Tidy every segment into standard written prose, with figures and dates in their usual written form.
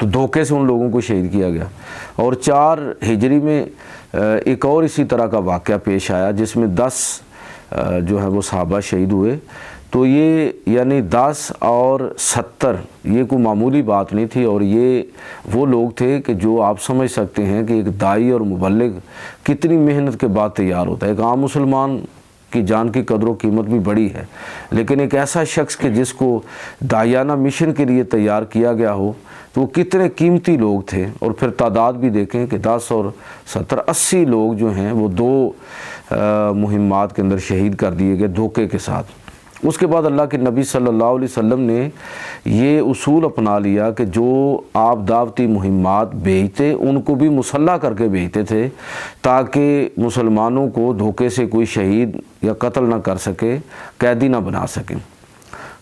تو دھوکے سے ان لوگوں کو شہید کیا گیا۔ اور 4 ہجری میں ایک اور اسی طرح کا واقعہ پیش آیا جس میں 10 جو ہے وہ صحابہ شہید ہوئے۔ تو یہ یعنی 10 اور 70 یہ کوئی معمولی بات نہیں تھی، اور یہ وہ لوگ تھے کہ جو آپ سمجھ سکتے ہیں کہ ایک داعی اور مبلغ کتنی محنت کے بعد تیار ہوتا ہے۔ ایک عام مسلمان کی جان کی قدر و قیمت بھی بڑی ہے، لیکن ایک ایسا شخص کہ جس کو داعیانہ مشن کے لیے تیار کیا گیا ہو، تو وہ کتنے قیمتی لوگ تھے۔ اور پھر تعداد بھی دیکھیں کہ 10 اور 70 80 لوگ جو ہیں وہ 2 مہمات کے اندر شہید کر دیے گئے دھوکے کے ساتھ۔ اس کے بعد اللہ کے نبی صلی اللہ علیہ وسلم نے یہ اصول اپنا لیا کہ جو آپ دعوتی مہمات بھیجتے ان کو بھی مسلح کر کے بھیجتے تھے، تاکہ مسلمانوں کو دھوکے سے کوئی شہید یا قتل نہ کر سکے، قیدی نہ بنا سکیں۔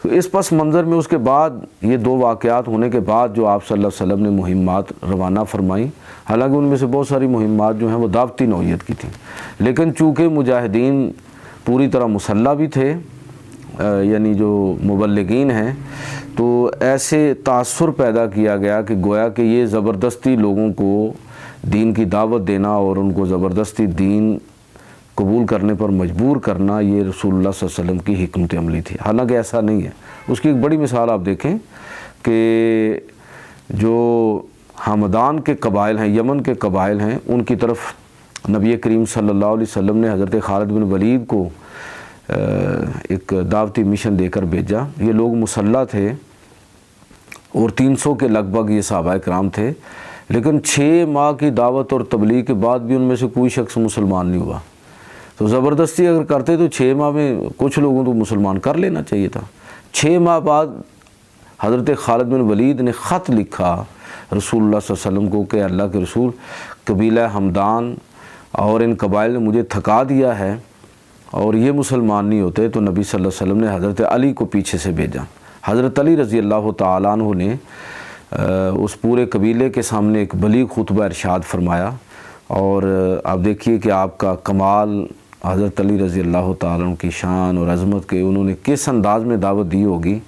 تو اس پس منظر میں اس کے بعد یہ 2 واقعات ہونے کے بعد جو آپ صلی اللہ علیہ وسلم نے مہمات روانہ فرمائیں، حالانکہ ان میں سے بہت ساری مہمات جو ہیں وہ دعوتی نوعیت کی تھیں، لیکن چونکہ مجاہدین پوری طرح مسلح بھی تھے، یعنی جو مبلغین ہیں، تو ایسے تاثر پیدا کیا گیا کہ گویا کہ یہ زبردستی لوگوں کو دین کی دعوت دینا اور ان کو زبردستی دین قبول کرنے پر مجبور کرنا، یہ رسول اللہ صلی اللہ علیہ وسلم کی حکمت عملی تھی۔ حالانکہ ایسا نہیں ہے۔ اس کی ایک بڑی مثال آپ دیکھیں کہ جو ہمدان کے قبائل ہیں، یمن کے قبائل ہیں، ان کی طرف نبی کریم صلی اللہ علیہ وسلم نے حضرت خالد بن ولید کو ایک دعوتی مشن دے کر بھیجا۔ یہ لوگ مسلح تھے اور 300 کے لگ بھگ یہ صحابہ کرام تھے، لیکن 6 ماہ کی دعوت اور تبلیغ کے بعد بھی ان میں سے کوئی شخص مسلمان نہیں ہوا۔ تو زبردستی اگر کرتے تو 6 ماہ میں کچھ لوگوں کو مسلمان کر لینا چاہیے تھا۔ 6 ماہ بعد حضرت خالد بن ولید نے خط لکھا رسول اللہ صلی اللہ علیہ وسلم کو کہ اللہ کے رسول، قبیلہ ہمدان اور ان قبائل نے مجھے تھکا دیا ہے اور یہ مسلمان نہیں ہوتے۔ تو نبی صلی اللہ علیہ وسلم نے حضرت علی کو پیچھے سے بھیجا۔ حضرت علی رضی اللہ تعالیٰ عنہ نے اس پورے قبیلے کے سامنے ایک بلیغ خطبہ ارشاد فرمایا، اور آپ دیکھیے کہ آپ کا کمال، حضرت علی رضی اللہ تعالیٰ عنہ کی شان اور عظمت کے انہوں نے کس انداز میں دعوت دی ہوگی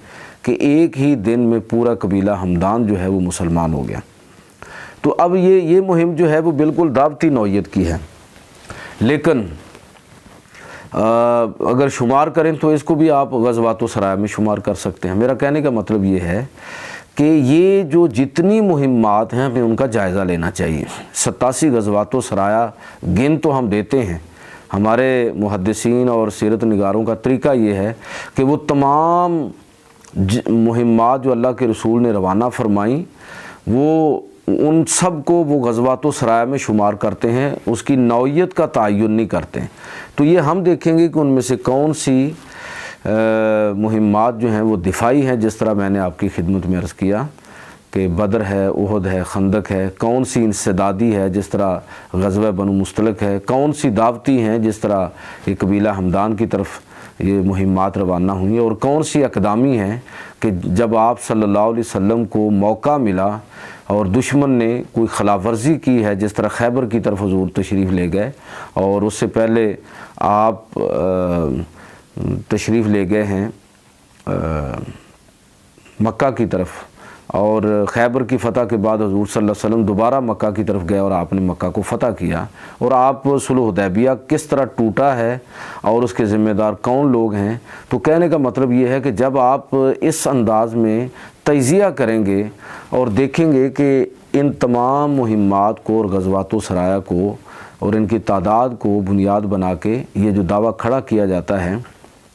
کہ ایک ہی دن میں پورا قبیلہ ہمدان جو ہے وہ مسلمان ہو گیا۔ تو اب یہ مہم جو ہے وہ بالکل دعوتی نوعیت کی ہے، لیکن اگر شمار کریں تو اس کو بھی آپ غزوات و سرایا میں شمار کر سکتے ہیں۔ میرا کہنے کا مطلب یہ ہے کہ یہ جو جتنی مہمات ہیں ہمیں ان کا جائزہ لینا چاہیے۔ 87 غزوات و سرایا گن تو ہم دیتے ہیں، ہمارے محدثین اور سیرت نگاروں کا طریقہ یہ ہے کہ وہ تمام مہمات جو اللہ کے رسول نے روانہ فرمائیں وہ ان سب کو وہ غزوات و سرایا میں شمار کرتے ہیں، اس کی نوعیت کا تعین نہیں کرتے ہیں۔ تو یہ ہم دیکھیں گے کہ ان میں سے کون سی مہمات جو ہیں وہ دفاعی ہیں، جس طرح میں نے آپ کی خدمت میں عرض کیا کہ بدر ہے، احد ہے، خندق ہے، کون سی انسدادی ہے جس طرح غزوہ بنو مستلق ہے، کون سی دعوتی ہیں جس طرح یہ قبیلہ ہمدان کی طرف یہ مہمات روانہ ہوئی، اور کون سی اقدامی ہیں کہ جب آپ صلی اللہ علیہ وسلم کو موقع ملا اور دشمن نے کوئی خلاف ورزی کی ہے، جس طرح خیبر کی طرف حضور تشریف لے گئے اور اس سے پہلے آپ تشریف لے گئے ہیں مکہ کی طرف، اور خیبر کی فتح کے بعد حضور صلی اللہ علیہ وسلم دوبارہ مکہ کی طرف گئے اور آپ نے مکہ کو فتح کیا، اور آپ صلح حدیبیہ کس طرح ٹوٹا ہے اور اس کے ذمہ دار کون لوگ ہیں۔ تو کہنے کا مطلب یہ ہے کہ جب آپ اس انداز میں تجزیہ کریں گے اور دیکھیں گے کہ ان تمام مہمات کو اور غزوات و سرایا کو اور ان کی تعداد کو بنیاد بنا کے یہ جو دعویٰ کھڑا کیا جاتا ہے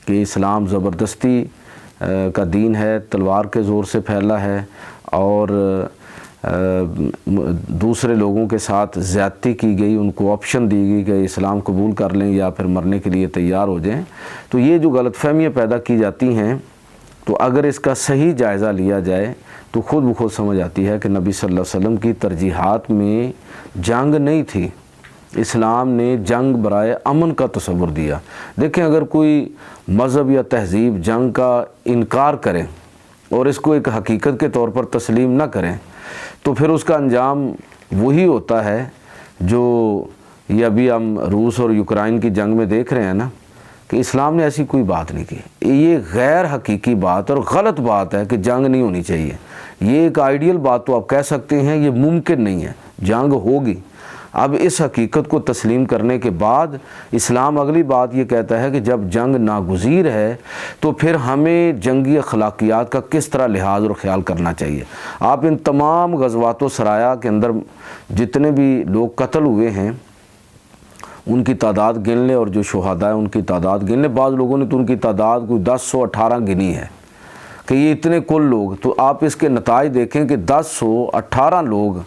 کہ اسلام زبردستی کا دین ہے، تلوار کے زور سے پھیلا ہے اور دوسرے لوگوں کے ساتھ زیادتی کی گئی، ان کو آپشن دی گئی کہ اسلام قبول کر لیں یا پھر مرنے کے لیے تیار ہو جائیں، تو یہ جو غلط فہمیاں پیدا کی جاتی ہیں، تو اگر اس کا صحیح جائزہ لیا جائے تو خود بخود سمجھ آتی ہے کہ نبی صلی اللہ علیہ وسلم کی ترجیحات میں جنگ نہیں تھی، اسلام نے جنگ برائے امن کا تصور دیا۔ دیکھیں، اگر کوئی مذہب یا تہذیب جنگ کا انکار کرے اور اس کو ایک حقیقت کے طور پر تسلیم نہ کریں تو پھر اس کا انجام وہی ہوتا ہے جو یہ ابھی ہم روس اور یوکرائن کی جنگ میں دیکھ رہے ہیں نا، کہ اسلام نے ایسی کوئی بات نہیں کی۔ یہ غیر حقیقی بات اور غلط بات ہے کہ جنگ نہیں ہونی چاہیے۔ یہ ایک آئیڈیل بات تو آپ کہہ سکتے ہیں، یہ ممکن نہیں ہے، جنگ ہوگی۔ اب اس حقیقت کو تسلیم کرنے کے بعد اسلام اگلی بات یہ کہتا ہے کہ جب جنگ ناگزیر ہے تو پھر ہمیں جنگی اخلاقیات کا کس طرح لحاظ اور خیال کرنا چاہیے۔ آپ ان تمام غزوات و سرایا کے اندر جتنے بھی لوگ قتل ہوئے ہیں ان کی تعداد گن لیں، اور جو شہداء ہیں ان کی تعداد گن لیں۔ بعض لوگوں نے تو ان کی تعداد کوئی 1018 گنی ہے کہ یہ اتنے کل لوگ، تو آپ اس کے نتائج دیکھیں کہ 1018 لوگ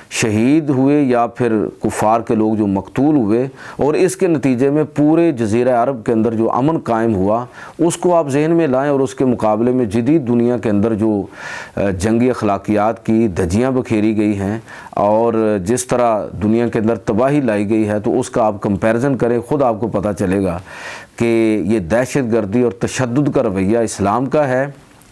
شہید ہوئے یا پھر کفار کے لوگ جو مقتول ہوئے، اور اس کے نتیجے میں پورے جزیرہ عرب کے اندر جو امن قائم ہوا اس کو آپ ذہن میں لائیں، اور اس کے مقابلے میں جدید دنیا کے اندر جو جنگی اخلاقیات کی دھجیاں بکھیری گئی ہیں اور جس طرح دنیا کے اندر تباہی لائی گئی ہے، تو اس کا آپ کمپیریزن کریں، خود آپ کو پتہ چلے گا کہ یہ دہشت گردی اور تشدد کا رویہ اسلام کا ہے،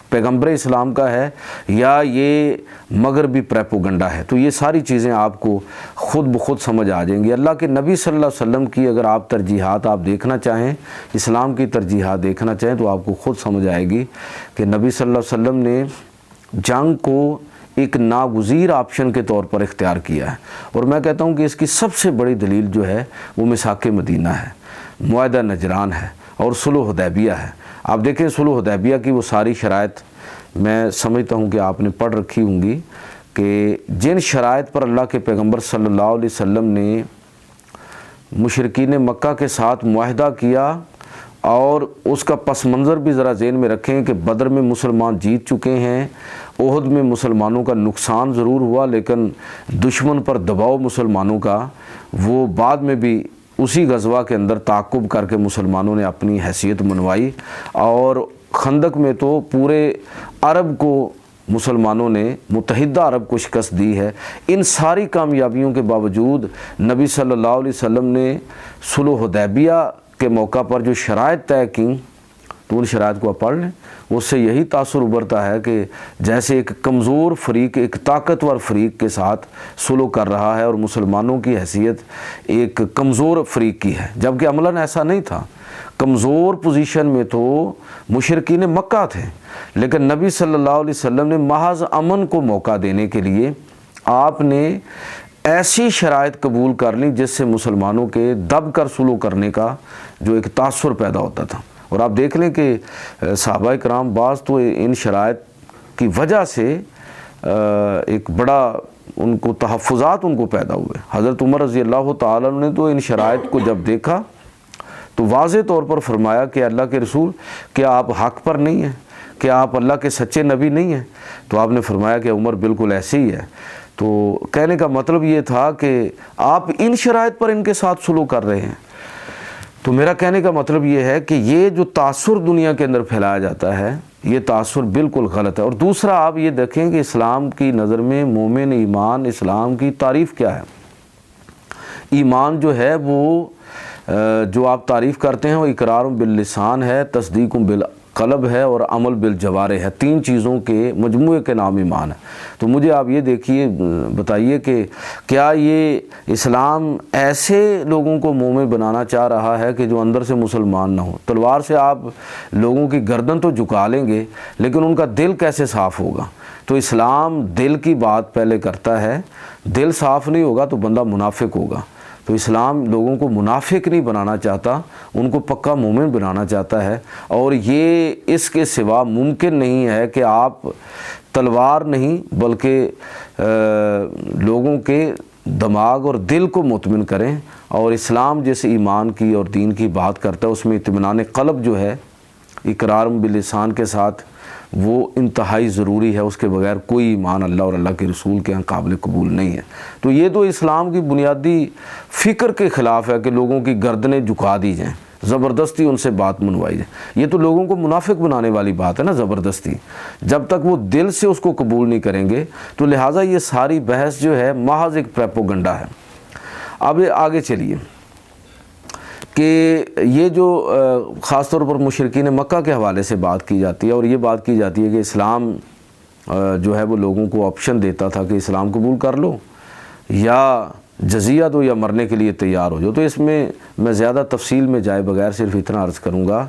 پیغمبر اسلام کا ہے، یا یہ مغربی پریپوگنڈا ہے۔ تو یہ ساری چیزیں آپ کو خود بخود سمجھ آ جائیں گی۔ اللہ کے نبی صلی اللہ علیہ وسلم کی اگر آپ ترجیحات آپ دیکھنا چاہیں، اسلام کی ترجیحات دیکھنا چاہیں، تو آپ کو خود سمجھ آئے گی کہ نبی صلی اللہ علیہ وسلم نے جنگ کو ایک ناگزیر آپشن کے طور پر اختیار کیا ہے، اور میں کہتا ہوں کہ اس کی سب سے بڑی دلیل جو ہے وہ میثاق مدینہ ہے، معاہدہ نجران ہے اور صلح حدیبیہ ہے۔ آپ دیکھیں صلح حدیبیہ کی وہ ساری شرائط میں سمجھتا ہوں کہ آپ نے پڑھ رکھی ہوں گی، کہ جن شرائط پر اللہ کے پیغمبر صلی اللہ علیہ وسلم نے مشرکین مکہ کے ساتھ معاہدہ کیا، اور اس کا پس منظر بھی ذرا ذہن میں رکھیں کہ بدر میں مسلمان جیت چکے ہیں، احد میں مسلمانوں کا نقصان ضرور ہوا لیکن دشمن پر دباؤ مسلمانوں کا وہ بعد میں بھی اسی غزوہ کے اندر تعاقب کر کے مسلمانوں نے اپنی حیثیت منوائی، اور خندق میں تو پورے عرب کو مسلمانوں نے، متحدہ عرب کو شکست دی ہے۔ ان ساری کامیابیوں کے باوجود نبی صلی اللہ علیہ وسلم نے صلح حدیبیہ کے موقع پر جو شرائط طے کیں، تو ان شرائط کو آپ پڑھ لیں، اس سے یہی تاثر ابھرتا ہے کہ جیسے ایک کمزور فریق ایک طاقتور فریق کے ساتھ صلح کر رہا ہے، اور مسلمانوں کی حیثیت ایک کمزور فریق کی ہے، جبکہ عملاً ایسا نہیں تھا۔ کمزور پوزیشن میں تو مشرکین مکہ تھے، لیکن نبی صلی اللہ علیہ وسلم نے محض امن کو موقع دینے کے لیے آپ نے ایسی شرائط قبول کر لی جس سے مسلمانوں کے دب کر صلح کرنے کا جو ایک تاثر پیدا ہوتا تھا۔ اور آپ دیکھ لیں کہ صحابہ کرام بعض تو ان شرائط کی وجہ سے ایک بڑا ان کو تحفظات ان کو پیدا ہوئے۔ حضرت عمر رضی اللہ تعالیٰ عنہ نے تو ان شرائط کو جب دیکھا تو واضح طور پر فرمایا کہ اللہ کے رسول، کیا آپ حق پر نہیں ہیں؟ کیا آپ اللہ کے سچے نبی نہیں ہیں؟ تو آپ نے فرمایا کہ عمر بالکل ایسے ہی ہے۔ تو کہنے کا مطلب یہ تھا کہ آپ ان شرائط پر ان کے ساتھ صلح کر رہے ہیں۔ تو میرا کہنے کا مطلب یہ ہے کہ یہ جو تاثر دنیا کے اندر پھیلایا جاتا ہے یہ تاثر بالکل غلط ہے۔ اور دوسرا آپ یہ دیکھیں کہ اسلام کی نظر میں مومن ایمان اسلام کی تعریف کیا ہے۔ ایمان جو ہے وہ جو آپ تعریف کرتے ہیں وہ اقرار باللسان ہے، تصدیق بالقلب ہے اور عمل بالجوارح ہے۔ تین چیزوں کے مجموعے کے نام ایمان ہے۔ تو مجھے آپ یہ دیکھیے بتائیے کہ کیا یہ اسلام ایسے لوگوں کو مومن بنانا چاہ رہا ہے کہ جو اندر سے مسلمان نہ ہو؟ تلوار سے آپ لوگوں کی گردن تو جھکا لیں گے لیکن ان کا دل کیسے صاف ہوگا؟ تو اسلام دل کی بات پہلے کرتا ہے، دل صاف نہیں ہوگا تو بندہ منافق ہوگا۔ تو اسلام لوگوں کو منافق نہیں بنانا چاہتا، ان کو پکا مومن بنانا چاہتا ہے، اور یہ اس کے سوا ممکن نہیں ہے کہ آپ تلوار نہیں بلکہ لوگوں کے دماغ اور دل کو مطمئن کریں۔ اور اسلام جیسے ایمان کی اور دین کی بات کرتا ہے اس میں اطمینان قلب جو ہے اقرار باللسان کے ساتھ وہ انتہائی ضروری ہے، اس کے بغیر کوئی ایمان اللہ اور اللہ کے رسول کے قابل قبول نہیں ہے۔ تو یہ تو اسلام کی بنیادی فکر کے خلاف ہے کہ لوگوں کی گردنیں جھکا دی جائیں، زبردستی ان سے بات منوائی جائے۔ یہ تو لوگوں کو منافق بنانے والی بات ہے نا، زبردستی۔ جب تک وہ دل سے اس کو قبول نہیں کریں گے تو لہٰذا یہ ساری بحث جو ہے محض ایک پریپوگنڈا ہے۔ اب آگے چلیے کہ یہ جو خاص طور پر مشرکین مکہ کے حوالے سے بات کی جاتی ہے، اور یہ بات کی جاتی ہے کہ اسلام جو ہے وہ لوگوں کو آپشن دیتا تھا کہ اسلام قبول کر لو یا جزیہ دو یا مرنے کے لیے تیار ہو جاؤ۔ تو اس میں میں زیادہ تفصیل میں جائے بغیر صرف اتنا عرض کروں گا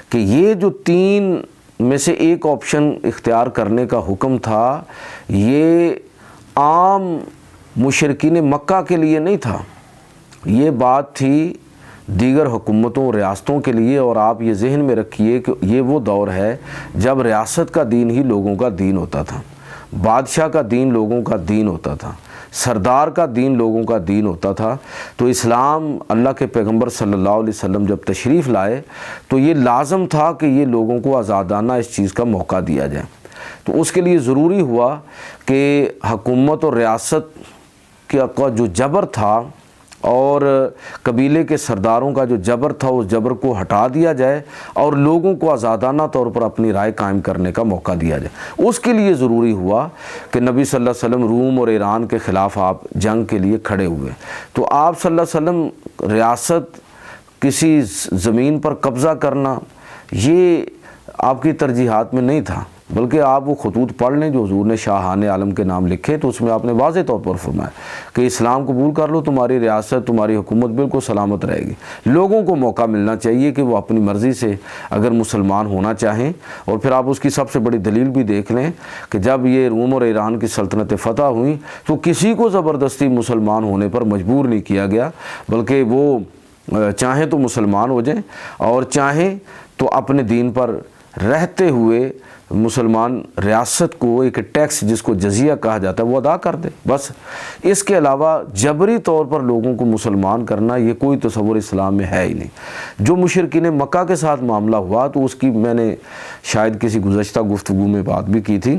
کہ یہ جو 3 میں سے ایک آپشن اختیار کرنے کا حکم تھا، یہ عام مشرکین مکہ کے لیے نہیں تھا، یہ بات تھی دیگر حکومتوں ریاستوں کے لیے۔ اور آپ یہ ذہن میں رکھیے کہ یہ وہ دور ہے جب ریاست کا دین ہی لوگوں کا دین ہوتا تھا، بادشاہ کا دین لوگوں کا دین ہوتا تھا، سردار کا دین لوگوں کا دین ہوتا تھا۔ تو اسلام اللہ کے پیغمبر صلی اللہ علیہ وسلم جب تشریف لائے تو یہ لازم تھا کہ یہ لوگوں کو آزادانہ اس چیز کا موقع دیا جائے۔ تو اس کے لیے ضروری ہوا کہ حکومت اور ریاست کا جو جبر تھا اور قبیلے کے سرداروں کا جو جبر تھا، اس جبر کو ہٹا دیا جائے اور لوگوں کو آزادانہ طور پر اپنی رائے قائم کرنے کا موقع دیا جائے۔ اس کے لیے ضروری ہوا کہ نبی صلی اللہ علیہ وسلم روم اور ایران کے خلاف آپ جنگ کے لیے کھڑے ہوئے۔ تو آپ صلی اللہ علیہ وسلم ریاست، کسی زمین پر قبضہ کرنا، یہ آپ کی ترجیحات میں نہیں تھا، بلکہ آپ وہ خطوط پڑھ لیں جو حضور نے شاہان عالم کے نام لکھے، تو اس میں آپ نے واضح طور پر فرمایا کہ اسلام قبول کر لو، تمہاری ریاست، تمہاری حکومت بالکل سلامت رہے گی۔ لوگوں کو موقع ملنا چاہیے کہ وہ اپنی مرضی سے اگر مسلمان ہونا چاہیں۔ اور پھر آپ اس کی سب سے بڑی دلیل بھی دیکھ لیں کہ جب یہ روم اور ایران کی سلطنتیں فتح ہوئیں تو کسی کو زبردستی مسلمان ہونے پر مجبور نہیں کیا گیا، بلکہ وہ چاہیں تو مسلمان ہو جائیں اور چاہیں تو اپنے دین پر رہتے ہوئے مسلمان ریاست کو ایک ٹیکس جس کو جزیہ کہا جاتا ہے وہ ادا کر دے، بس۔ اس کے علاوہ جبری طور پر لوگوں کو مسلمان کرنا یہ کوئی تصور اسلام میں ہے ہی نہیں۔ جو مشرکین مکہ کے ساتھ معاملہ ہوا تو اس کی میں نے شاید کسی گزشتہ گفتگو میں بات بھی کی تھی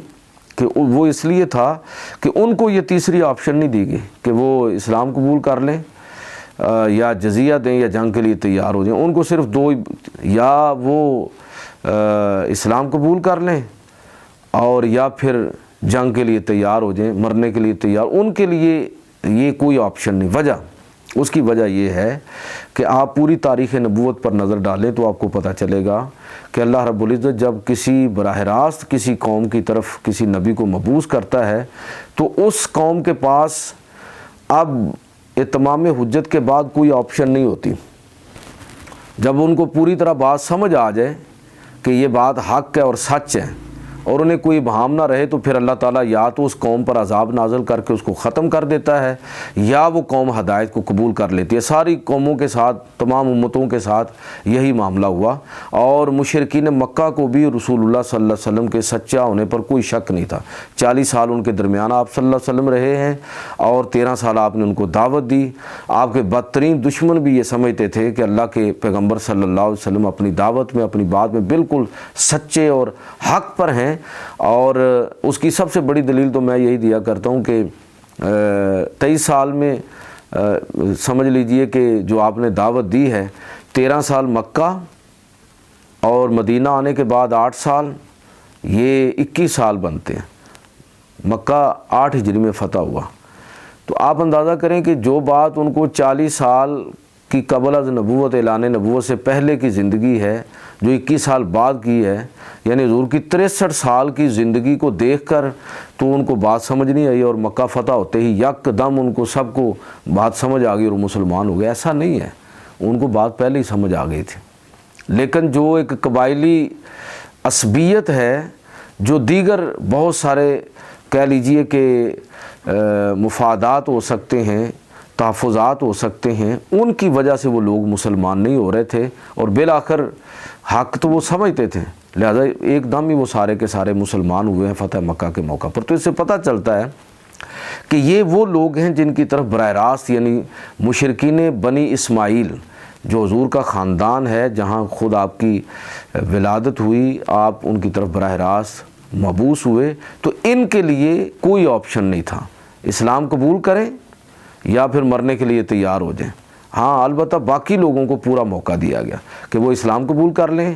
کہ وہ اس لیے تھا کہ ان کو یہ تیسری آپشن نہیں دی گئی کہ وہ اسلام قبول کر لیں یا جزیہ دیں یا جنگ کے لیے تیار ہو جائیں۔ ان کو صرف 2، یا وہ اسلام قبول کر لیں اور یا پھر جنگ کے لیے تیار ہو جائیں، مرنے کے لیے تیار۔ ان کے لیے یہ کوئی آپشن نہیں۔ وجہ، اس کی وجہ یہ ہے کہ آپ پوری تاریخ نبوت پر نظر ڈالیں تو آپ کو پتہ چلے گا کہ اللہ رب العزت جب کسی براہ راست کسی قوم کی طرف کسی نبی کو مبعوث کرتا ہے تو اس قوم کے پاس اب اتمام حجت کے بعد کوئی آپشن نہیں ہوتی۔ جب ان کو پوری طرح بات سمجھ آ جائے کہ یہ بات حق ہے اور سچ ہے اور انہیں کوئی ابہام نہ رہے تو پھر اللہ تعالیٰ یا تو اس قوم پر عذاب نازل کر کے اس کو ختم کر دیتا ہے یا وہ قوم ہدایت کو قبول کر لیتی ہے۔ ساری قوموں کے ساتھ، تمام امتوں کے ساتھ یہی معاملہ ہوا، اور مشرکین مکہ کو بھی رسول اللہ صلی اللہ علیہ وسلم کے سچا ہونے پر کوئی شک نہیں تھا۔ 40 سال ان کے درمیان آپ صلی اللہ علیہ وسلم رہے ہیں اور 13 سال آپ نے ان کو دعوت دی۔ آپ کے بدترین دشمن بھی یہ سمجھتے تھے کہ اللہ کے پیغمبر صلی اللہ علیہ وسلم اپنی دعوت میں، اپنی بات میں بالکل سچے اور حق پر ہیں۔ اور اس کی سب سے بڑی دلیل تو میں یہی دیا کرتا ہوں کہ 23 سال میں سمجھ لیجئے کہ جو آپ نے دعوت دی ہے، 13 سال مکہ اور مدینہ آنے کے بعد 8 سال، یہ 21 سال بنتے ہیں۔ مکہ 8 ہجری میں فتح ہوا، تو آپ اندازہ کریں کہ جو بات ان کو 40 سال کی قبل از نبوت، اعلان نبوت سے پہلے کی زندگی ہے، جو 21 سال بعد کی ہے، یعنی حضور کی 63 سال کی زندگی کو دیکھ کر تو ان کو بات سمجھ نہیں آئی، اور مکہ فتح ہوتے ہی یک دم ان کو سب کو بات سمجھ آ گئی اور مسلمان ہو گئے۔ ایسا نہیں ہے، ان کو بات پہلے ہی سمجھ آ گئی تھی۔ لیکن جو ایک قبائلی عصبیت ہے، جو دیگر بہت سارے کہہ لیجئے کہ مفادات ہو سکتے ہیں، تحفظات ہو سکتے ہیں، ان کی وجہ سے وہ لوگ مسلمان نہیں ہو رہے تھے، اور بالآخر حق تو وہ سمجھتے تھے، لہذا ایک دم ہی وہ سارے کے سارے مسلمان ہوئے ہیں فتح مکہ کے موقع پر۔ تو اس سے پتہ چلتا ہے کہ یہ وہ لوگ ہیں جن کی طرف براہ راست، یعنی مشرکین بنی اسماعیل جو حضور کا خاندان ہے، جہاں خود آپ کی ولادت ہوئی، آپ ان کی طرف براہ راست مبعوث ہوئے، تو ان کے لیے کوئی آپشن نہیں تھا، اسلام قبول کریں یا پھر مرنے کے لیے تیار ہو جائیں۔ ہاں البتہ باقی لوگوں کو پورا موقع دیا گیا کہ وہ اسلام قبول کر لیں،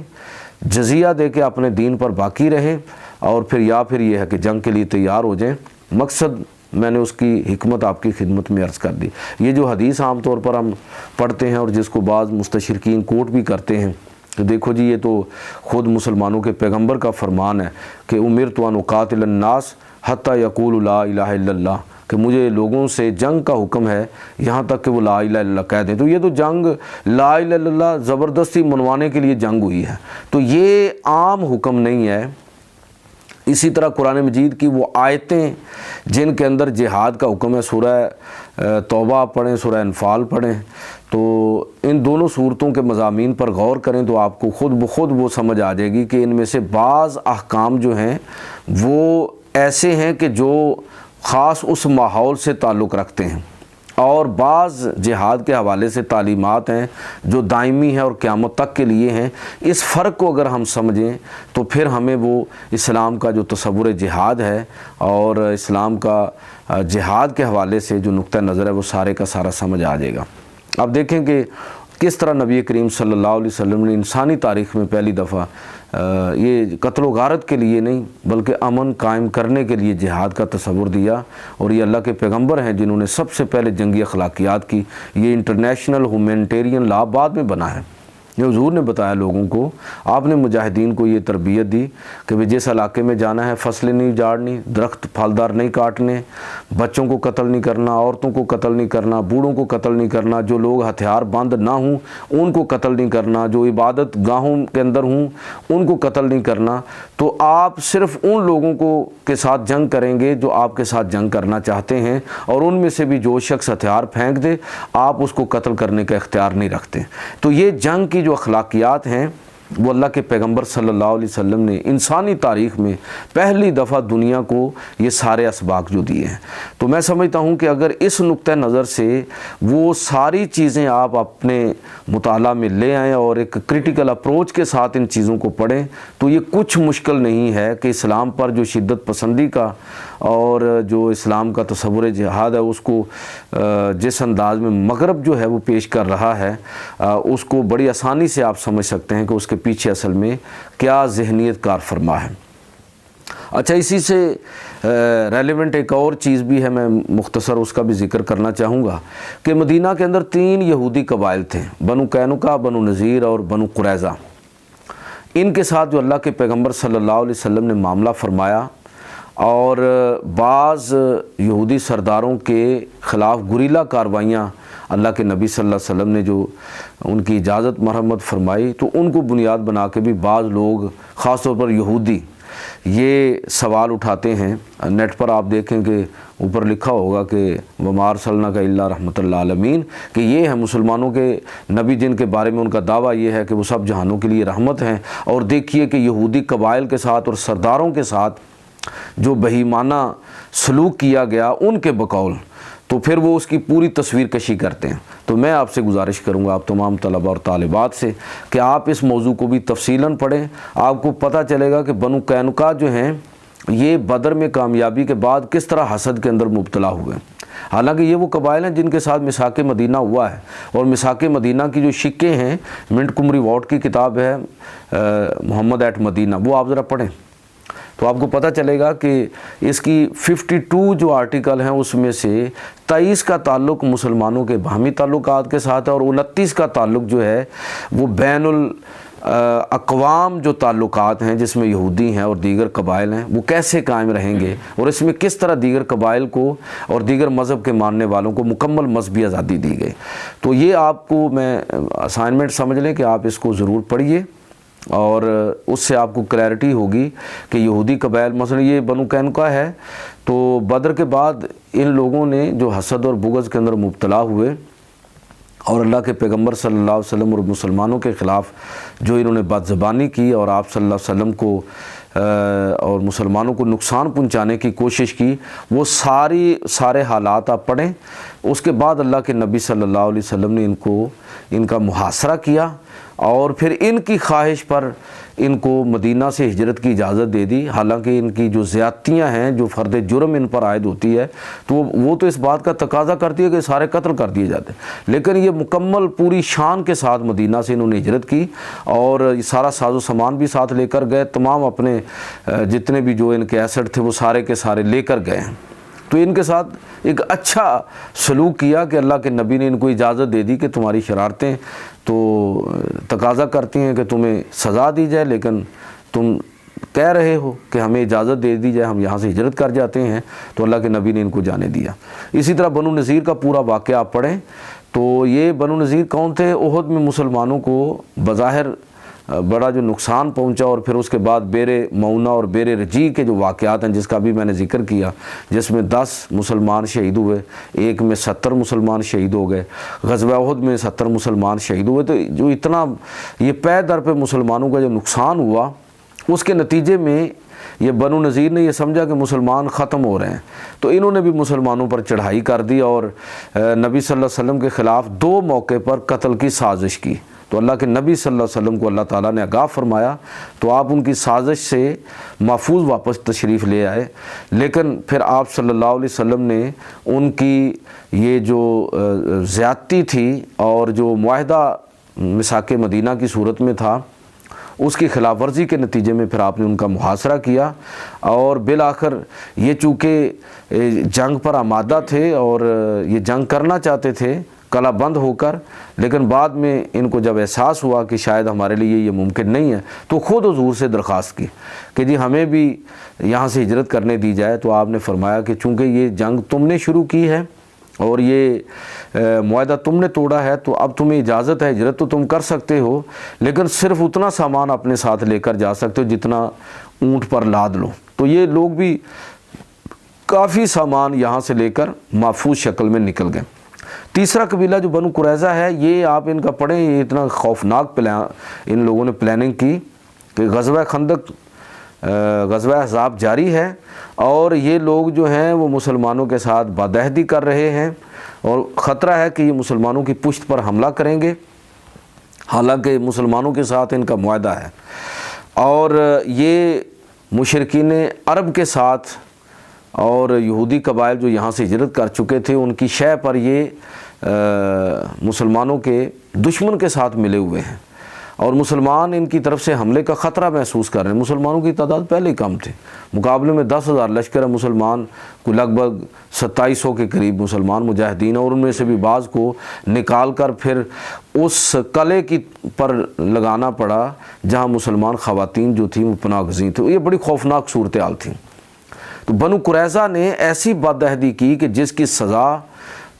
جزیہ دے کے اپنے دین پر باقی رہیں، اور پھر یا پھر یہ ہے کہ جنگ کے لیے تیار ہو جائیں۔ مقصد میں نے اس کی حکمت آپ کی خدمت میں عرض کر دی۔ یہ جو حدیث عام طور پر ہم پڑھتے ہیں اور جس کو بعض مستشرقین کوٹ بھی کرتے ہیں کہ دیکھو جی یہ تو خود مسلمانوں کے پیغمبر کا فرمان ہے کہ امرت ان اقاتل الناس حتی یقولوا لا الہ الا اللہ، کہ کہ مجھے لوگوں سے جنگ کا حکم ہے یہاں تک کہ وہ لا الہ الا اللہ کہہ دیں. تو یہ تو جنگ لا الہ الا اللہ زبردستی منوانے کے لیے جنگ ہوئی ہے, تو یہ عام حکم نہیں ہے. اسی طرح قرآن مجید کی وہ آیتیں جن کے اندر جہاد کا حکم ہے, سورہ توبہ پڑھیں, سورہ انفال پڑھیں, تو ان دونوں صورتوں کے مضامین پر غور کریں تو آپ کو خود بخود وہ سمجھ آ جائے گی کہ ان میں سے بعض احکام جو ہیں وہ ایسے ہیں کہ جو خاص اس ماحول سے تعلق رکھتے ہیں, اور بعض جہاد کے حوالے سے تعلیمات ہیں جو دائمی ہیں اور قیامت تک کے لیے ہیں. اس فرق کو اگر ہم سمجھیں تو پھر ہمیں وہ اسلام کا جو تصور جہاد ہے اور اسلام کا جہاد کے حوالے سے جو نقطہ نظر ہے وہ سارے کا سارا سمجھ آ جائے گا. اب دیکھیں کہ کس طرح نبی کریم صلی اللہ علیہ وسلم نے انسانی تاریخ میں پہلی دفعہ یہ قتل و غارت کے لیے نہیں بلکہ امن قائم کرنے کے لیے جہاد کا تصور دیا. اور یہ اللہ کے پیغمبر ہیں جنہوں نے سب سے پہلے جنگی اخلاقیات کی. یہ انٹرنیشنل ہیومینٹیرین لا بعد میں بنا ہے. یہ حضور نے بتایا لوگوں کو, آپ نے مجاہدین کو یہ تربیت دی کہ بھی جس علاقے میں جانا ہے فصلیں نہیں جاڑنی, درخت پھلدار نہیں کاٹنے, بچوں کو قتل نہیں کرنا, عورتوں کو قتل نہیں کرنا, بوڑھوں کو قتل نہیں کرنا, جو لوگ ہتھیار بند نہ ہوں ان کو قتل نہیں کرنا, جو عبادت گاہوں کے اندر ہوں ان کو قتل نہیں کرنا. تو آپ صرف ان لوگوں کو کے ساتھ جنگ کریں گے جو آپ کے ساتھ جنگ کرنا چاہتے ہیں, اور ان میں سے بھی جو شخص ہتھیار پھینک دے آپ اس کو قتل کرنے کا اختیار نہیں رکھتے. تو یہ جنگ کی جو اخلاقیات ہیں وہ اللہ کے پیغمبر صلی اللہ علیہ وسلم نے انسانی تاریخ میں پہلی دفعہ دنیا کو یہ سارے اسباق جو دیے ہیں. تو میں سمجھتا ہوں کہ اگر اس نقطہ نظر سے وہ ساری چیزیں آپ اپنے مطالعہ میں لے آئیں اور ایک کریٹیکل اپروچ کے ساتھ ان چیزوں کو پڑھیں تو یہ کچھ مشکل نہیں ہے کہ اسلام پر جو شدت پسندی کا اور جو اسلام کا تصور جہاد ہے اس کو جس انداز میں مغرب جو ہے وہ پیش کر رہا ہے اس کو بڑی آسانی سے آپ سمجھ سکتے ہیں کہ اس کے پیچھے اصل میں کیا ذہنیت کار فرما ہے. اچھا, اسی سے ریلیونٹ ایک اور چیز بھی ہے, میں مختصر اس کا بھی ذکر کرنا چاہوں گا کہ مدینہ کے اندر 3 یہودی قبائل تھے, بنو قینقاع, بنو نذیر اور بنو قریظہ. ان کے ساتھ جو اللہ کے پیغمبر صلی اللہ علیہ وسلم نے معاملہ فرمایا اور بعض یہودی سرداروں کے خلاف گریلا کاروائیاں اللہ کے نبی صلی اللہ علیہ وسلم نے جو ان کی اجازت مرحمت فرمائی, تو ان کو بنیاد بنا کے بھی بعض لوگ خاص طور پر یہودی یہ سوال اٹھاتے ہیں. نیٹ پر آپ دیکھیں کہ اوپر لکھا ہوگا کہ وما ارسلناک الا رحمۃ للعالمین, کہ یہ ہیں مسلمانوں کے نبی جن کے بارے میں ان کا دعویٰ یہ ہے کہ وہ سب جہانوں کے لیے رحمت ہیں. اور دیکھیے کہ یہودی قبائل کے ساتھ اور سرداروں کے ساتھ جو بہیمانہ سلوک کیا گیا ان کے بقول, تو پھر وہ اس کی پوری تصویر کشی کرتے ہیں. تو میں آپ سے گزارش کروں گا آپ تمام طلباء اور طالبات سے کہ آپ اس موضوع کو بھی تفصیلاً پڑھیں. آپ کو پتہ چلے گا کہ بنو قینقاع جو ہیں یہ بدر میں کامیابی کے بعد کس طرح حسد کے اندر مبتلا ہوئے. حالانکہ یہ وہ قبائل ہیں جن کے ساتھ میثاق مدینہ ہوا ہے, اور میثاق مدینہ کی جو شکیں ہیں, منٹ کمری واٹ کی کتاب ہے محمد ایٹ مدینہ, وہ آپ ذرا پڑھیں تو آپ کو پتہ چلے گا کہ اس کی 52 جو آرٹیکل ہیں اس میں سے 23 کا تعلق مسلمانوں کے باہمی تعلقات کے ساتھ ہے, اور 29 کا تعلق جو ہے وہ بین الاقوام جو تعلقات ہیں جس میں یہودی ہیں اور دیگر قبائل ہیں وہ کیسے قائم رہیں گے, اور اس میں کس طرح دیگر قبائل کو اور دیگر مذہب کے ماننے والوں کو مکمل مذہبی آزادی دی گئی. تو یہ آپ کو میں اسائنمنٹ سمجھ لیں کہ آپ اس کو ضرور پڑھیے, اور اس سے آپ کو کلیئرٹی ہوگی کہ یہودی قبائل مثلا یہ بنو قینقاع ہے, تو بدر کے بعد ان لوگوں نے جو حسد اور بغض کے اندر مبتلا ہوئے اور اللہ کے پیغمبر صلی اللہ علیہ وسلم اور مسلمانوں کے خلاف جو انہوں نے بد زبانی کی اور آپ صلی اللہ علیہ وسلم کو اور مسلمانوں کو نقصان پہنچانے کی کوشش کی, وہ سارے حالات آپ پڑھیں. اس کے بعد اللہ کے نبی صلی اللہ علیہ وسلم نے ان کا محاصرہ کیا اور پھر ان کی خواہش پر ان کو مدینہ سے ہجرت کی اجازت دے دی. حالانکہ ان کی جو زیادتیاں ہیں جو فرد جرم ان پر عائد ہوتی ہے تو وہ تو اس بات کا تقاضا کرتی ہے کہ سارے قتل کر دیے جاتے ہیں, لیکن یہ مکمل پوری شان کے ساتھ مدینہ سے انہوں نے ہجرت کی اور سارا ساز و سامان بھی ساتھ لے کر گئے, تمام اپنے جتنے بھی جو ان کے ایسٹ تھے وہ سارے کے سارے لے کر گئے ہیں. تو ان کے ساتھ ایک اچھا سلوک کیا کہ اللہ کے نبی نے ان کو اجازت دے دی کہ تمہاری شرارتیں تو تقاضا کرتی ہیں کہ تمہیں سزا دی جائے, لیکن تم کہہ رہے ہو کہ ہمیں اجازت دے دی جائے، ہم یہاں سے ہجرت کر جاتے ہیں، تو اللہ کے نبی نے ان کو جانے دیا۔ اسی طرح بنو نذیر کا پورا واقعہ آپ پڑھیں تو یہ بنو نذیر کون تھے؟ احد میں مسلمانوں کو بظاہر بڑا جو نقصان پہنچا، اور پھر اس کے بعد بیر معونہ اور بیر رجی کے جو واقعات ہیں جس کا بھی میں نے ذکر کیا، جس میں 10 مسلمان شہید ہوئے، ایک میں 70 مسلمان شہید ہو گئے، غزوہ احد میں 70 مسلمان شہید ہوئے، تو جو اتنا یہ پے در پہ مسلمانوں کا جو نقصان ہوا، اس کے نتیجے میں یہ بنو نذیر نے یہ سمجھا کہ مسلمان ختم ہو رہے ہیں، تو انہوں نے بھی مسلمانوں پر چڑھائی کر دی اور نبی صلی اللہ علیہ وسلم کے خلاف 2 موقع پر قتل کی سازش کی۔ تو اللہ کے نبی صلی اللہ علیہ وسلم کو اللہ تعالیٰ نے آگاہ فرمایا، تو آپ ان کی سازش سے محفوظ واپس تشریف لے آئے، لیکن پھر آپ صلی اللہ علیہ وسلم نے ان کی یہ جو زیادتی تھی اور جو معاہدہ میثاق مدینہ کی صورت میں تھا، اس کی خلاف ورزی کے نتیجے میں پھر آپ نے ان کا محاصرہ کیا، اور بالآخر یہ چونکہ جنگ پر آمادہ تھے اور یہ جنگ کرنا چاہتے تھے کلا بند ہو کر، لیکن بعد میں ان کو جب احساس ہوا کہ شاید ہمارے لیے یہ ممکن نہیں ہے، تو خود حضور سے درخواست کی کہ جی ہمیں بھی یہاں سے ہجرت کرنے دی جائے۔ تو آپ نے فرمایا کہ چونکہ یہ جنگ تم نے شروع کی ہے اور یہ معاہدہ تم نے توڑا ہے، تو اب تمہیں اجازت ہے، ہجرت تو تم کر سکتے ہو، لیکن صرف اتنا سامان اپنے ساتھ لے کر جا سکتے ہو جتنا اونٹ پر لاد لو۔ تو یہ لوگ بھی کافی سامان یہاں سے لے کر محفوظ شکل میں نکل گئے۔ تیسرا قبیلہ جو بنو قریظہ ہے، یہ آپ ان کا پڑھیں، یہ اتنا خوفناک ان لوگوں نے پلاننگ کی کہ غزوہ خندق، غزوہ احزاب جاری ہے، اور یہ لوگ جو ہیں وہ مسلمانوں کے ساتھ بدعہدی کر رہے ہیں، اور خطرہ ہے کہ یہ مسلمانوں کی پشت پر حملہ کریں گے، حالانکہ مسلمانوں کے ساتھ ان کا معاہدہ ہے۔ اور یہ مشرکین عرب کے ساتھ اور یہودی قبائل جو یہاں سے ہجرت کر چکے تھے، ان کی شے پر یہ مسلمانوں کے دشمن کے ساتھ ملے ہوئے ہیں، اور مسلمان ان کی طرف سے حملے کا خطرہ محسوس کر رہے ہیں۔ مسلمانوں کی تعداد پہلے ہی کم تھی، مقابلے میں 10,000 لشکر ہے مسلمان کو، لگ بھگ 2700 کے قریب مسلمان مجاہدین، اور ان میں سے بھی بعض کو نکال کر پھر اس قلعے کی پر لگانا پڑا جہاں مسلمان خواتین جو تھیں وہ پناہ گزین تھیں۔ یہ بڑی خوفناک صورتحال تھی۔ تو بنو قریظہ نے ایسی بدعہدی کی کہ جس کی سزا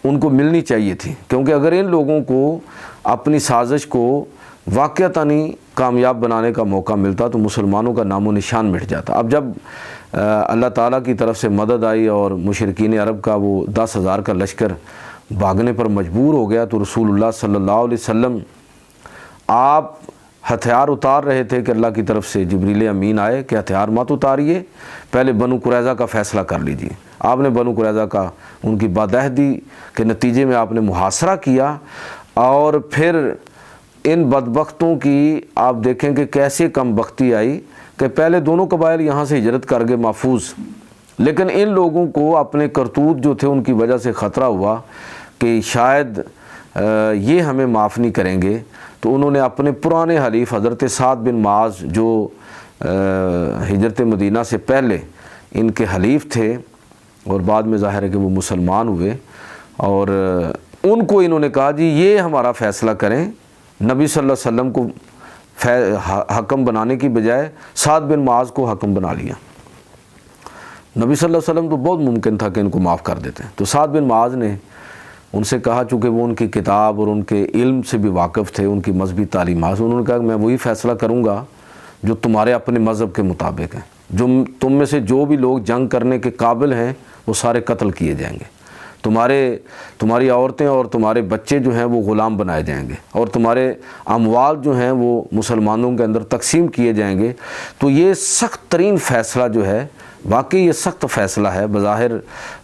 ان کو ملنی چاہیے تھی، کیونکہ اگر ان لوگوں کو اپنی سازش کو واقعتاً کامیاب بنانے کا موقع ملتا تو مسلمانوں کا نام و نشان مٹ جاتا۔ اب جب اللہ تعالیٰ کی طرف سے مدد آئی اور مشرکین عرب کا وہ 10,000 کا لشکر بھاگنے پر مجبور ہو گیا، تو رسول اللہ صلی اللہ علیہ وسلم آپ ہتھیار اتار رہے تھے کہ اللہ کی طرف سے جبریل امین آئے کہ ہتھیار مت اتاریے، پہلے بنو قریظہ کا فیصلہ کر لیجیے۔ آپ نے بنو قریظہ کا ان کی بدعہدی کے نتیجے میں آپ نے محاصرہ کیا، اور پھر ان بدبختوں کی آپ دیکھیں کہ کیسے کم بختی آئی کہ پہلے دونوں قبائل یہاں سے ہجرت کر گئے محفوظ، لیکن ان لوگوں کو اپنے کرتوت جو تھے ان کی وجہ سے خطرہ ہوا کہ شاید یہ ہمیں معاف نہیں کریں گے، تو انہوں نے اپنے پرانے حلیف حضرت سعد بن معاذ جو ہجرت مدینہ سے پہلے ان کے حلیف تھے اور بعد میں ظاہر ہے کہ وہ مسلمان ہوئے، اور ان کو انہوں نے کہا جی یہ ہمارا فیصلہ کریں۔ نبی صلی اللہ علیہ وسلم کو حکم بنانے کی بجائے سعد بن معاذ کو حکم بنا لیا۔ نبی صلی اللہ علیہ وسلم تو بہت ممکن تھا کہ ان کو معاف کر دیتے، تو سعد بن معاذ نے ان سے کہا، چونکہ وہ ان کی کتاب اور ان کے علم سے بھی واقف تھے، ان کی مذہبی تعلیمات، انہوں نے کہا کہ میں وہی فیصلہ کروں گا جو تمہارے اپنے مذہب کے مطابق ہے، جو تم میں سے جو بھی لوگ جنگ کرنے کے قابل ہیں وہ سارے قتل کیے جائیں گے، تمہاری عورتیں اور تمہارے بچے جو ہیں وہ غلام بنائے جائیں گے، اور تمہارے اموال جو ہیں وہ مسلمانوں کے اندر تقسیم کیے جائیں گے۔ تو یہ سخت ترین فیصلہ جو ہے، واقعی یہ سخت فیصلہ ہے، بظاہر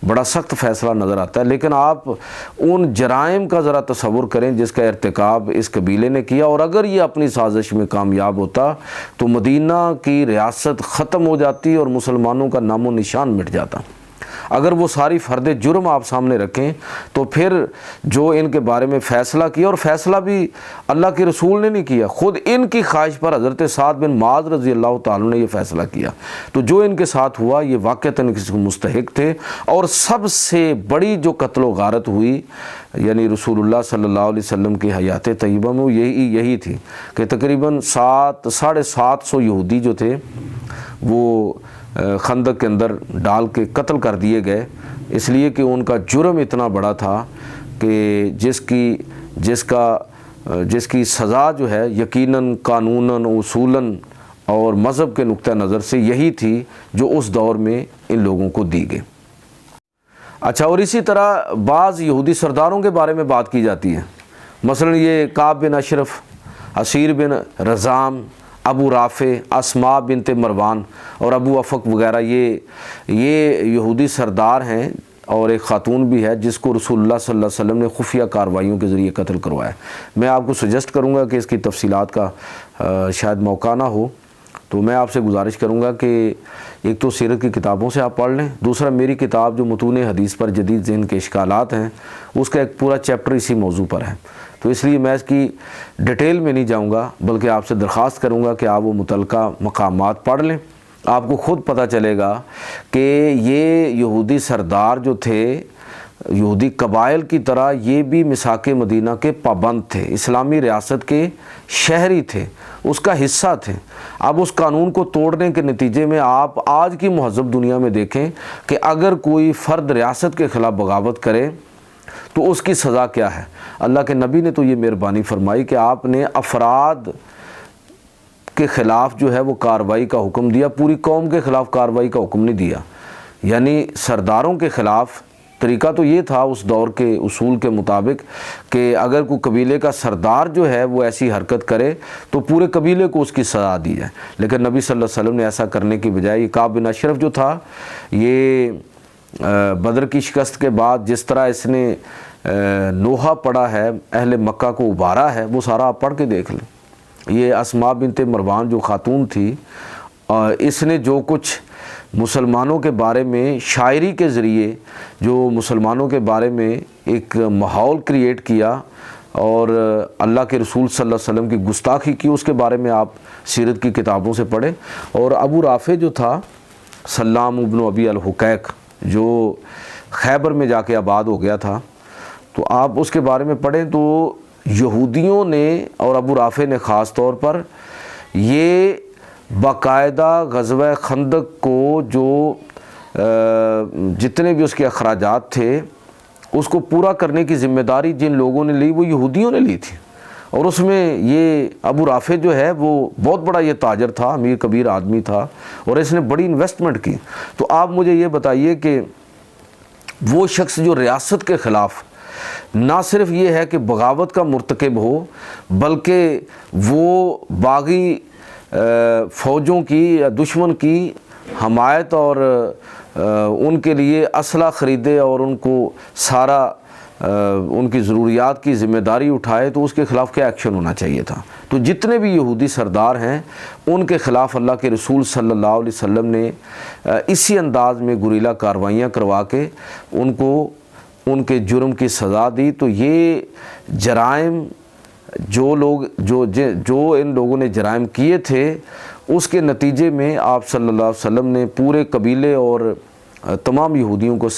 بڑا سخت فیصلہ نظر آتا ہے، لیکن آپ ان جرائم کا ذرا تصور کریں جس کا ارتکاب اس قبیلے نے کیا، اور اگر یہ اپنی سازش میں کامیاب ہوتا تو مدینہ کی ریاست ختم ہو جاتی اور مسلمانوں کا نام و نشان مٹ جاتا۔ اگر وہ ساری فرد جرم آپ سامنے رکھیں تو پھر جو ان کے بارے میں فیصلہ کیا، اور فیصلہ بھی اللہ کے رسول نے نہیں کیا، خود ان کی خواہش پر حضرت سعد بن معاذ رضی اللہ تعالیٰ نے یہ فیصلہ کیا، تو جو ان کے ساتھ ہوا یہ واقعتاً کسی کو مستحق تھے۔ اور سب سے بڑی جو قتل و غارت ہوئی یعنی رسول اللہ صلی اللہ علیہ وسلم کی حیات طیبہ میں وہ یہی تھی کہ تقریباً 750 یہودی جو تھے وہ خندق کے اندر ڈال کے قتل کر دیے گئے، اس لیے کہ ان کا جرم اتنا بڑا تھا کہ جس کی سزا جو ہے یقیناً قانوناً اصولاً اور مذہب کے نقطہ نظر سے یہی تھی جو اس دور میں ان لوگوں کو دی گئی۔ اچھا، اور اسی طرح بعض یہودی سرداروں کے بارے میں بات کی جاتی ہے، مثلا یہ کعب بن اشرف، اسیر بن رزام، ابو رافع، اسماء بنت مروان اور ابو افق وغیرہ، یہ یہودی سردار ہیں، اور ایک خاتون بھی ہے جس کو رسول اللہ صلی اللہ علیہ وسلم نے خفیہ کارروائیوں کے ذریعے قتل کروایا۔ میں آپ کو سجیسٹ کروں گا کہ اس کی تفصیلات کا شاید موقع نہ ہو، تو میں آپ سے گزارش کروں گا کہ ایک تو سیرت کی کتابوں سے آپ پڑھ لیں، دوسرا میری کتاب جو متون حدیث پر جدید ذہن کے اشکالات ہیں، اس کا ایک پورا چیپٹر اسی موضوع پر ہے، تو اس لیے میں اس کی ڈیٹیل میں نہیں جاؤں گا، بلکہ آپ سے درخواست کروں گا کہ آپ وہ متعلقہ مقامات پڑھ لیں۔ آپ کو خود پتہ چلے گا کہ یہ یہودی سردار جو تھے، یہودی قبائل کی طرح یہ بھی میثاق مدینہ کے پابند تھے، اسلامی ریاست کے شہری تھے، اس کا حصہ تھے۔ اب اس قانون کو توڑنے کے نتیجے میں آپ آج کی مہذب دنیا میں دیکھیں کہ اگر کوئی فرد ریاست کے خلاف بغاوت کرے تو اس کی سزا کیا ہے۔ اللہ کے نبی نے تو یہ مہربانی فرمائی کہ آپ نے افراد کے خلاف جو ہے وہ کارروائی کا حکم دیا، پوری قوم کے خلاف کارروائی کا حکم نہیں دیا، یعنی سرداروں کے خلاف طریقہ تو یہ تھا اس دور کے اصول کے مطابق کہ اگر کوئی قبیلے کا سردار جو ہے وہ ایسی حرکت کرے تو پورے قبیلے کو اس کی سزا دی جائے، لیکن نبی صلی اللہ علیہ وسلم نے ایسا کرنے کی بجائے یہ کعب بن اشرف جو تھا، یہ بدر کی شکست کے بعد جس طرح اس نے نوحہ پڑھا ہے، اہل مکہ کو ابھارا ہے، وہ سارا آپ پڑھ کے دیکھ لیں۔ یہ اسماء بنت مروان جو خاتون تھی، اس نے جو کچھ مسلمانوں کے بارے میں شاعری کے ذریعے جو مسلمانوں کے بارے میں ایک ماحول کریٹ کیا اور اللہ کے رسول صلی اللہ علیہ وسلم کی گستاخی کی، اس کے بارے میں آپ سیرت کی کتابوں سے پڑھیں۔ اور ابو رافع جو تھا، سلام ابن ابی الحقیق، جو خیبر میں جا کے آباد ہو گیا تھا، تو آپ اس کے بارے میں پڑھیں تو یہودیوں نے اور ابو رافع نے خاص طور پر یہ باقاعدہ غزوہ خندق کو جو جتنے بھی اس کے اخراجات تھے اس کو پورا کرنے کی ذمہ داری جن لوگوں نے لی وہ یہودیوں نے لی تھی، اور اس میں یہ ابو رافع جو ہے وہ بہت بڑا یہ تاجر تھا، امیر کبیر آدمی تھا، اور اس نے بڑی انویسٹمنٹ کی۔ تو آپ مجھے یہ بتائیے کہ وہ شخص جو ریاست کے خلاف نہ صرف یہ ہے کہ بغاوت کا مرتکب ہو، بلکہ وہ باغی فوجوں کی یا دشمن کی حمایت اور ان کے لیے اسلحہ خریدے اور ان کو سارا ان کی ضروریات کی ذمہ داری اٹھائے، تو اس کے خلاف کیا ایکشن ہونا چاہیے تھا۔ تو جتنے بھی یہودی سردار ہیں ان کے خلاف اللہ کے رسول صلی اللہ علیہ وسلم نے اسی انداز میں گریلا کارروائیاں کروا کے ان کو ان کے جرم کی سزا دی۔ تو یہ جرائم جو ان لوگوں نے جرائم کیے تھے، اس کے نتیجے میں آپ صلی اللہ علیہ وسلم نے پورے قبیلے اور تمام یہودیوں کو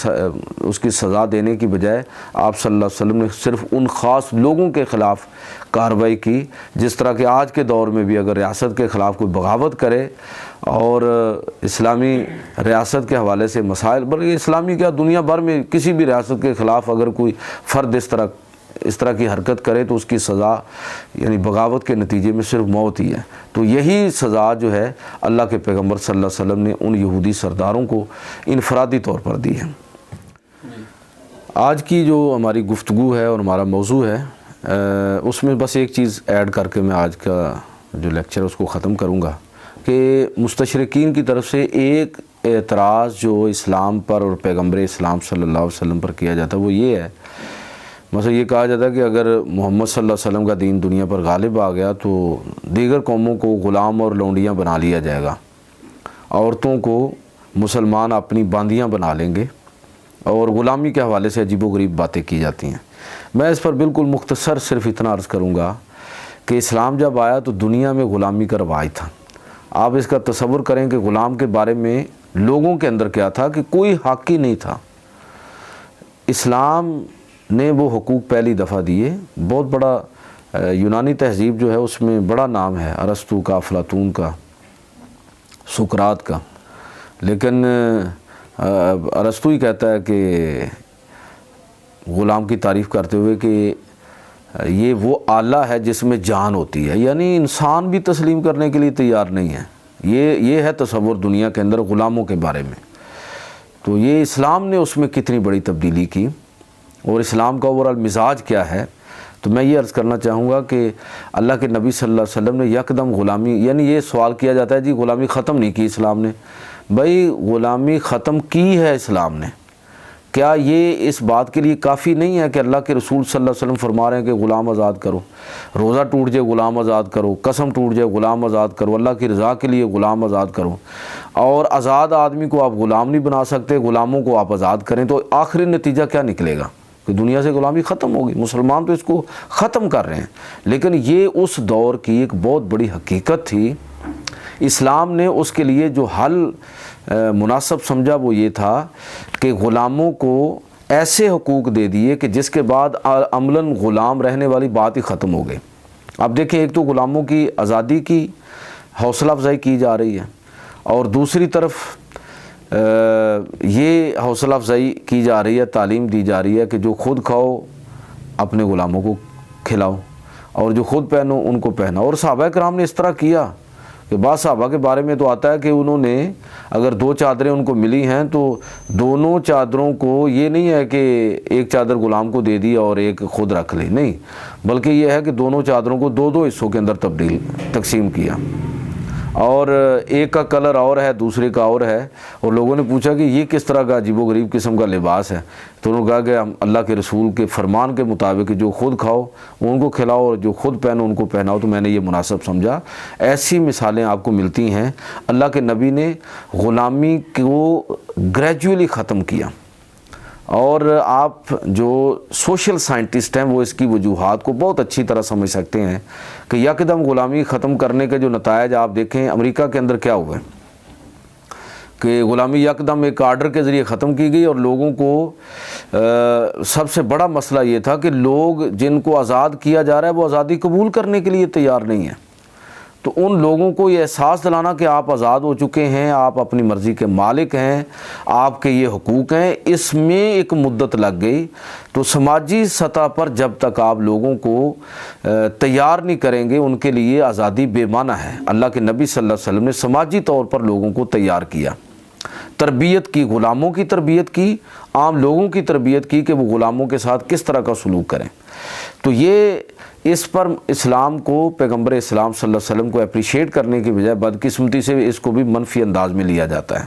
اس کی سزا دینے کی بجائے آپ صلی اللہ علیہ وسلم نے صرف ان خاص لوگوں کے خلاف کارروائی کی، جس طرح کہ آج کے دور میں بھی اگر ریاست کے خلاف کوئی بغاوت کرے اور اسلامی ریاست کے حوالے سے مسائل، بلکہ اسلامی کیا دنیا بھر میں کسی بھی ریاست کے خلاف اگر کوئی فرد اس طرح کی حرکت کرے تو اس کی سزا یعنی بغاوت کے نتیجے میں صرف موت ہی ہے۔ تو یہی سزا جو ہے اللہ کے پیغمبر صلی اللہ علیہ وسلم نے ان یہودی سرداروں کو انفرادی طور پر دی ہے۔ آج کی جو ہماری گفتگو ہے اور ہمارا موضوع ہے، اس میں بس ایک چیز ایڈ کر کے میں آج کا جو لیکچر اس کو ختم کروں گا کہ مستشرقین کی طرف سے ایک اعتراض جو اسلام پر اور پیغمبر اسلام صلی اللہ علیہ وسلم پر کیا جاتا ہے وہ یہ ہے، مثلا یہ کہا جاتا ہے کہ اگر محمد صلی اللہ علیہ وسلم کا دین دنیا پر غالب آ گیا تو دیگر قوموں کو غلام اور لونڈیاں بنا لیا جائے گا، عورتوں کو مسلمان اپنی باندیاں بنا لیں گے، اور غلامی کے حوالے سے عجیب و غریب باتیں کی جاتی ہیں۔ میں اس پر بالکل مختصر صرف اتنا عرض کروں گا کہ اسلام جب آیا تو دنیا میں غلامی کا رواج تھا۔ آپ اس کا تصور کریں کہ غلام کے بارے میں لوگوں کے اندر کیا تھا کہ کوئی حق ہی نہیں تھا۔ اسلام نے وہ حقوق پہلی دفعہ دیے، بہت بڑا یونانی تہذیب جو ہے اس میں بڑا نام ہے ارسطو کا، افلاطون کا، سقراط کا، لیکن ارسطو ہی کہتا ہے کہ غلام کی تعریف کرتے ہوئے کہ یہ وہ آلہ ہے جس میں جان ہوتی ہے، یعنی انسان بھی تسلیم کرنے کے لیے تیار نہیں ہے۔ یہ ہے تصور دنیا کے اندر غلاموں کے بارے میں۔ تو یہ اسلام نے اس میں کتنی بڑی تبدیلی کی، اور اسلام کا اوورآل مزاج کیا ہے۔ تو میں یہ عرض کرنا چاہوں گا کہ اللہ کے نبی صلی اللہ علیہ وسلم نے یکدم غلامی، یعنی یہ سوال کیا جاتا ہے جی غلامی ختم نہیں کی اسلام نے، بھائی غلامی ختم کی ہے اسلام نے۔ کیا یہ اس بات کے لیے کافی نہیں ہے کہ اللہ کے رسول صلی اللہ علیہ وسلم فرما رہے ہیں کہ غلام آزاد کرو، روزہ ٹوٹ جائے غلام آزاد کرو، قسم ٹوٹ جائے غلام آزاد کرو، اللہ کی رضا کے لیے غلام آزاد کرو، اور آزاد آدمی کو آپ غلام نہیں بنا سکتے، غلاموں کو آپ آزاد کریں، تو آخری نتیجہ کیا نکلے گا کہ دنیا سے غلامی ختم ہوگی۔ مسلمان تو اس کو ختم کر رہے ہیں، لیکن یہ اس دور کی ایک بہت بڑی حقیقت تھی۔ اسلام نے اس کے لیے جو حل مناسب سمجھا وہ یہ تھا کہ غلاموں کو ایسے حقوق دے دیے کہ جس کے بعد عملاً غلام رہنے والی بات ہی ختم ہو گئی۔ اب دیکھیں، ایک تو غلاموں کی آزادی کی حوصلہ افزائی کی جا رہی ہے، اور دوسری طرف یہ حوصلہ افزائی کی جا رہی ہے، تعلیم دی جا رہی ہے کہ جو خود کھاؤ اپنے غلاموں کو کھلاؤ، اور جو خود پہنو ان کو پہناؤ۔ اور صحابہ کرام نے اس طرح کیا کہ بعض صحابہ کے بارے میں تو آتا ہے کہ انہوں نے اگر 2 چادریں ان کو ملی ہیں تو دونوں چادروں کو یہ نہیں ہے کہ ایک چادر غلام کو دے دی اور ایک خود رکھ لی، نہیں، بلکہ یہ ہے کہ دونوں چادروں کو 2 حصوں کے اندر تقسیم کیا، اور ایک کا کلر اور ہے دوسرے کا اور ہے۔ اور لوگوں نے پوچھا کہ یہ کس طرح کا عجیب و غریب قسم کا لباس ہے، تو انہوں نے کہا کہ ہم اللہ کے رسول کے فرمان کے مطابق جو خود کھاؤ ان کو کھلاؤ اور جو خود پہنو ان کو پہناؤ، تو میں نے یہ مناسب سمجھا۔ ایسی مثالیں آپ کو ملتی ہیں۔ اللہ کے نبی نے غلامی کو گریجولی ختم کیا، اور آپ جو سوشل سائنٹسٹ ہیں وہ اس کی وجوہات کو بہت اچھی طرح سمجھ سکتے ہیں کہ یکدم غلامی ختم کرنے کے جو نتائج آپ دیکھیں امریکہ کے اندر کیا ہوئے کہ غلامی یکدم ایک آرڈر کے ذریعے ختم کی گئی، اور لوگوں کو سب سے بڑا مسئلہ یہ تھا کہ لوگ جن کو آزاد کیا جا رہا ہے وہ آزادی قبول کرنے کے لیے تیار نہیں ہیں۔ تو ان لوگوں کو یہ احساس دلانا کہ آپ آزاد ہو چکے ہیں، آپ اپنی مرضی کے مالک ہیں، آپ کے یہ حقوق ہیں، اس میں ایک مدت لگ گئی۔ تو سماجی سطح پر جب تک آپ لوگوں کو تیار نہیں کریں گے ان کے لیے آزادی بے معنی ہے۔ اللہ کے نبی صلی اللہ علیہ وسلم نے سماجی طور پر لوگوں کو تیار کیا، تربیت کی، غلاموں کی تربیت کی، عام لوگوں کی تربیت کی کہ وہ غلاموں کے ساتھ کس طرح کا سلوک کریں۔ تو یہ اس پر اسلام کو، پیغمبر اسلام صلی اللہ علیہ وسلم کو اپریشیٹ کرنے کی بجائے بدقسمتی سے اس کو بھی منفی انداز میں لیا جاتا ہے۔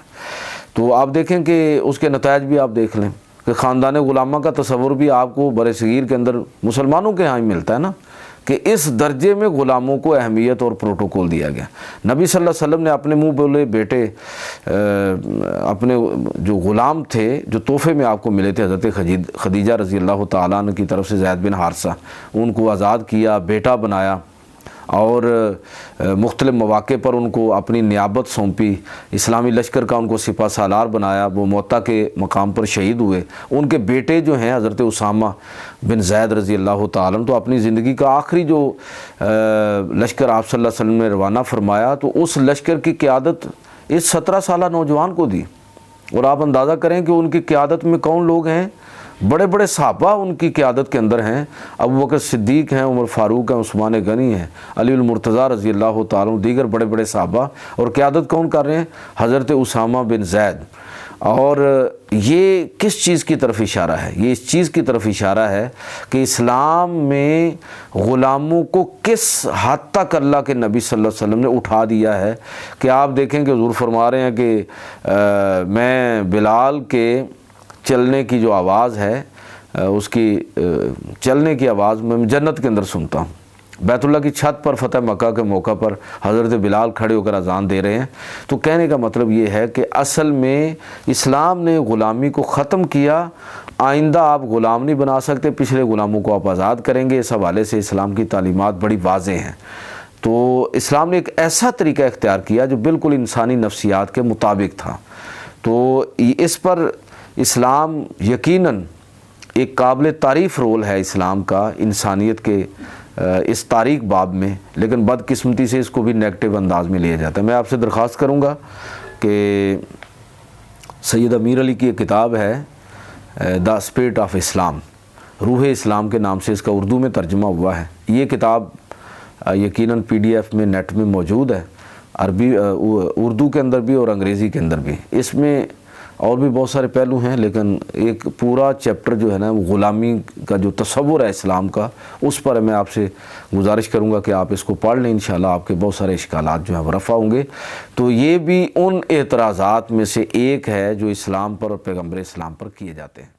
تو آپ دیکھیں کہ اس کے نتائج بھی آپ دیکھ لیں کہ خاندان غلامہ کا تصور بھی آپ کو برِ صغیر کے اندر مسلمانوں کے ہاں ہی ملتا ہے نا، کہ اس درجے میں غلاموں کو اہمیت اور پروٹوکول دیا گیا۔ نبی صلی اللہ علیہ وسلم نے اپنے منہ بولے بیٹے، اپنے جو غلام تھے جو تحفے میں آپ کو ملے تھے حضرت خدیجہ رضی اللہ تعالیٰ عنہ کی طرف سے زید بن حارثہ، ان کو آزاد کیا، بیٹا بنایا، اور مختلف مواقع پر ان کو اپنی نیابت سونپی، اسلامی لشکر کا ان کو سپہ سالار بنایا، وہ موتا کے مقام پر شہید ہوئے۔ ان کے بیٹے جو ہیں حضرت اسامہ بن زید رضی اللہ تعالیٰ عنہ، تو اپنی زندگی کا آخری جو لشکر آپ صلی اللہ علیہ وسلم نے روانہ فرمایا تو اس لشکر کی قیادت اس 17 سالہ نوجوان کو دی، اور آپ اندازہ کریں کہ ان کی قیادت میں کون لوگ ہیں، بڑے بڑے صحابہ ان کی قیادت کے اندر ہیں، ابوبکر صدیق ہیں، عمر فاروق ہیں، عثمان غنی ہیں، علی المرتضیٰ رضی اللہ تعالیٰ عنہ، دیگر بڑے بڑے صحابہ، اور قیادت کون کر رہے ہیں؟ حضرت اسامہ بن زید۔ اور یہ کس چیز کی طرف اشارہ ہے؟ یہ اس چیز کی طرف اشارہ ہے کہ اسلام میں غلاموں کو کس حد تک اللہ کے نبی صلی اللہ علیہ وسلم نے اٹھا دیا ہے کہ آپ دیکھیں کہ حضور فرما رہے ہیں کہ میں بلال کے چلنے کی جو آواز ہے، اس کی چلنے کی آواز میں جنت کے اندر سنتا ہوں۔ بیت اللہ کی چھت پر فتح مکہ کے موقع پر حضرت بلال کھڑے ہو کر اذان دے رہے ہیں۔ تو کہنے کا مطلب یہ ہے کہ اصل میں اسلام نے غلامی کو ختم کیا، آئندہ آپ غلام نہیں بنا سکتے، پچھلے غلاموں کو آپ آزاد کریں گے۔ اس حوالے سے اسلام کی تعلیمات بڑی واضح ہیں۔ تو اسلام نے ایک ایسا طریقہ اختیار کیا جو بالکل انسانی نفسیات کے مطابق تھا۔ تو اس پر اسلام یقیناً ایک قابل تعریف رول ہے اسلام کا انسانیت کے اس تاریک باب میں، لیکن بدقسمتی سے اس کو بھی نیگیٹو انداز میں لیا جاتا ہے۔ میں آپ سے درخواست کروں گا کہ سید امیر علی کی ایک کتاب ہے دا اسپرٹ آف اسلام، روح اسلام کے نام سے اس کا اردو میں ترجمہ ہوا ہے۔ یہ کتاب یقیناً PDF میں نیٹ میں موجود ہے، عربی اردو کے اندر بھی اور انگریزی کے اندر بھی۔ اس میں اور بھی بہت سارے پہلو ہیں، لیکن ایک پورا چیپٹر جو ہے نا وہ غلامی کا جو تصور ہے اسلام کا، اس پر میں آپ سے گزارش کروں گا کہ آپ اس کو پڑھ لیں، انشاءاللہ آپ کے بہت سارے اشکالات جو ہیں وہ رفع ہوں گے۔ تو یہ بھی ان اعتراضات میں سے ایک ہے جو اسلام پر اور پیغمبر اسلام پر کیے جاتے ہیں۔